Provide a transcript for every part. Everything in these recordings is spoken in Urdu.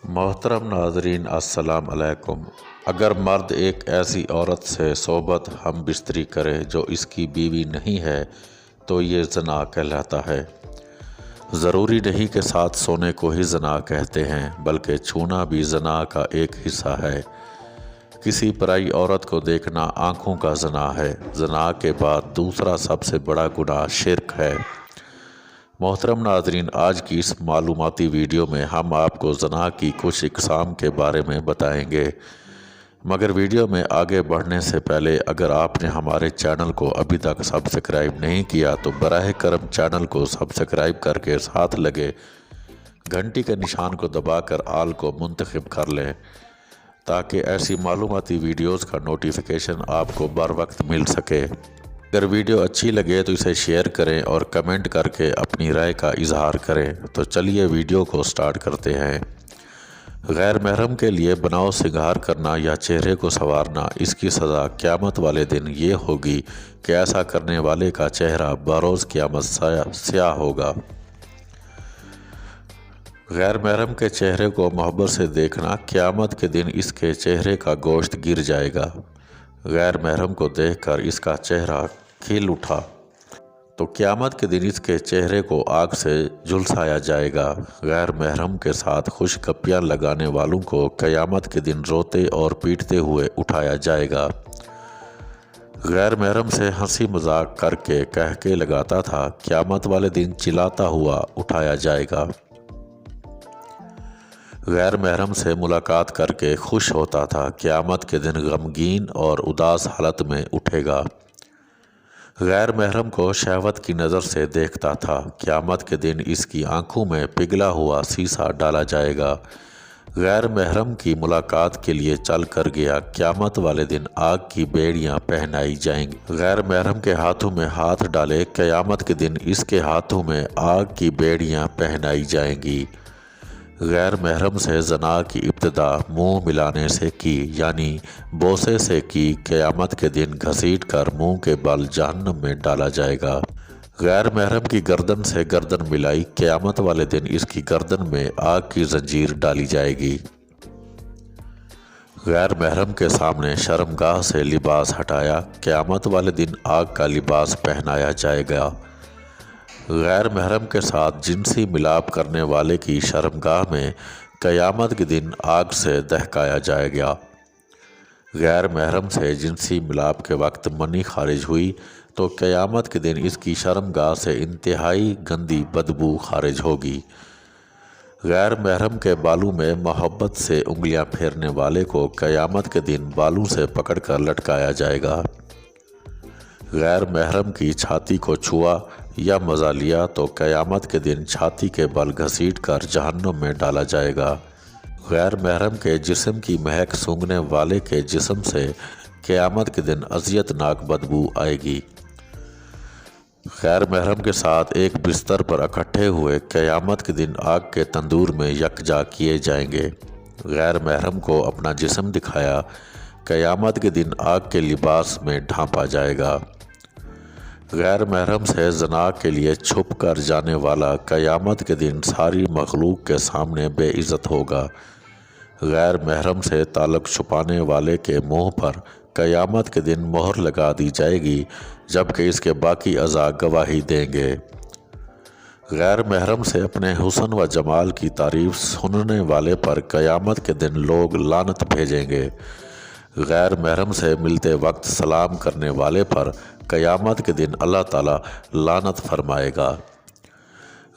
محترم ناظرین السلام علیکم۔ اگر مرد ایک ایسی عورت سے صحبت ہم بستری کرے جو اس کی بیوی نہیں ہے تو یہ زنا کہلاتا ہے۔ ضروری نہیں کہ ساتھ سونے کو ہی زنا کہتے ہیں، بلکہ چھونا بھی زنا کا ایک حصہ ہے۔ کسی پرائی عورت کو دیکھنا آنکھوں کا زنا ہے۔ زنا کے بعد دوسرا سب سے بڑا گناہ شرک ہے۔ محترم ناظرین، آج کی اس معلوماتی ویڈیو میں ہم آپ کو زنا کی کچھ اقسام کے بارے میں بتائیں گے، مگر ویڈیو میں آگے بڑھنے سے پہلے اگر آپ نے ہمارے چینل کو ابھی تک سبسکرائب نہیں کیا تو براہ کرم چینل کو سبسکرائب کر کے ساتھ لگے گھنٹی کے نشان کو دبا کر آل کو منتخب کر لیں تاکہ ایسی معلوماتی ویڈیوز کا نوٹیفیکیشن آپ کو بر وقت مل سکے۔ اگر ویڈیو اچھی لگے تو اسے شیئر کریں اور کمنٹ کر کے اپنی رائے کا اظہار کریں۔ تو چلیے ویڈیو کو سٹارٹ کرتے ہیں۔ غیر محرم کے لیے بناؤ سنگار کرنا یا چہرے کو سنوارنا، اس کی سزا قیامت والے دن یہ ہوگی کہ ایسا کرنے والے کا چہرہ بروز قیامت سیاہ ہوگا۔ غیر محرم کے چہرے کو محبت سے دیکھنا، قیامت کے دن اس کے چہرے کا گوشت گر جائے گا۔ غیر محرم کو دیکھ کر اس کا چہرہ کھل اٹھا تو قیامت کے دن اس کے چہرے کو آگ سے جھلسایا جائے گا۔ غیر محرم کے ساتھ خوش گپیاں لگانے والوں کو قیامت کے دن روتے اور پیٹتے ہوئے اٹھایا جائے گا۔ غیر محرم سے ہنسی مذاق کر کے قہقہے لگاتا تھا، قیامت والے دن چلاتا ہوا اٹھایا جائے گا۔ غیر محرم سے ملاقات کر کے خوش ہوتا تھا، قیامت کے دن غمگین اور اداس حالت میں اٹھے گا۔ غیر محرم کو شہوت کی نظر سے دیکھتا تھا، قیامت کے دن اس کی آنکھوں میں پگھلا ہوا سیسا ڈالا جائے گا۔ غیر محرم کی ملاقات کے لیے چل کر گیا، قیامت والے دن آگ کی بیڑیاں پہنائی جائیں گی۔ غیر محرم کے ہاتھوں میں ہاتھ ڈالے، قیامت کے دن اس کے ہاتھوں میں آگ کی بیڑیاں پہنائی جائیں گی۔ غیر محرم سے زنا کی ابتدا منہ ملانے سے کی، یعنی بوسے سے کی، قیامت کے دن گھسیٹ کر منہ کے بل جہنم میں ڈالا جائے گا۔ غیر محرم کی گردن سے گردن ملائی، قیامت والے دن اس کی گردن میں آگ کی زنجیر ڈالی جائے گی۔ غیر محرم کے سامنے شرمگاہ سے لباس ہٹایا، قیامت والے دن آگ کا لباس پہنایا جائے گا۔ غیر محرم کے ساتھ جنسی ملاپ کرنے والے کی شرمگاہ میں قیامت کے دن آگ سے دہکایا جائے گا۔ غیر محرم سے جنسی ملاپ کے وقت منی خارج ہوئی تو قیامت کے دن اس کی شرمگاہ سے انتہائی گندی بدبو خارج ہوگی۔ غیر محرم کے بالوں میں محبت سے انگلیاں پھیرنے والے کو قیامت کے دن بالوں سے پکڑ کر لٹکایا جائے گا۔ غیر محرم کی چھاتی کو چھوا یا مزہ لیا تو قیامت کے دن چھاتی کے بل گھسیٹ کر جہنم میں ڈالا جائے گا۔ غیر محرم کے جسم کی مہک سونگھنے والے کے جسم سے قیامت کے دن اذیت ناک بدبو آئے گی۔ غیر محرم کے ساتھ ایک بستر پر اکٹھے ہوئے قیامت کے دن آگ کے تندور میں یکجا کیے جائیں گے۔ غیر محرم کو اپنا جسم دکھایا، قیامت کے دن آگ کے لباس میں ڈھانپا جائے گا۔ غیر محرم سے زنا کے لیے چھپ کر جانے والا قیامت کے دن ساری مخلوق کے سامنے بے عزت ہوگا۔ غیر محرم سے تعلق چھپانے والے کے منہ پر قیامت کے دن مہر لگا دی جائے گی، جبکہ اس کے باقی اعضاء گواہی دیں گے۔ غیر محرم سے اپنے حسن و جمال کی تعریف سننے والے پر قیامت کے دن لوگ لعنت بھیجیں گے۔ غیر محرم سے ملتے وقت سلام کرنے والے پر قیامت کے دن اللہ تعالیٰ لعنت فرمائے گا۔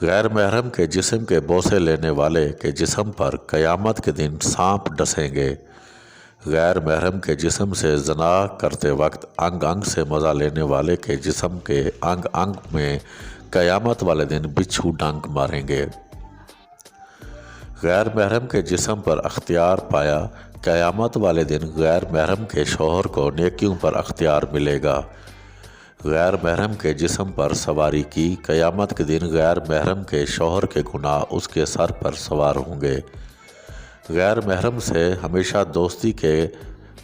غیر محرم کے جسم کے بوسے لینے والے کے جسم پر قیامت کے دن سانپ ڈسیں گے۔ غیر محرم کے جسم سے زنا کرتے وقت انگ انگ سے مزہ لینے والے کے جسم کے انگ انگ میں قیامت والے دن بچھو ڈنک ماریں گے۔ غیر محرم کے جسم پر اختیار پایا، قیامت والے دن غیر محرم کے شوہر کو نیکیوں پر اختیار ملے گا۔ غیر محرم کے جسم پر سواری کی، قیامت کے دن غیر محرم کے شوہر کے گناہ اس کے سر پر سوار ہوں گے۔ غیر محرم سے ہمیشہ دوستی کے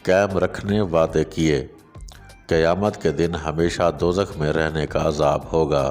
قائم رکھنے وعدے کیے، قیامت کے دن ہمیشہ دوزخ میں رہنے کا عذاب ہوگا۔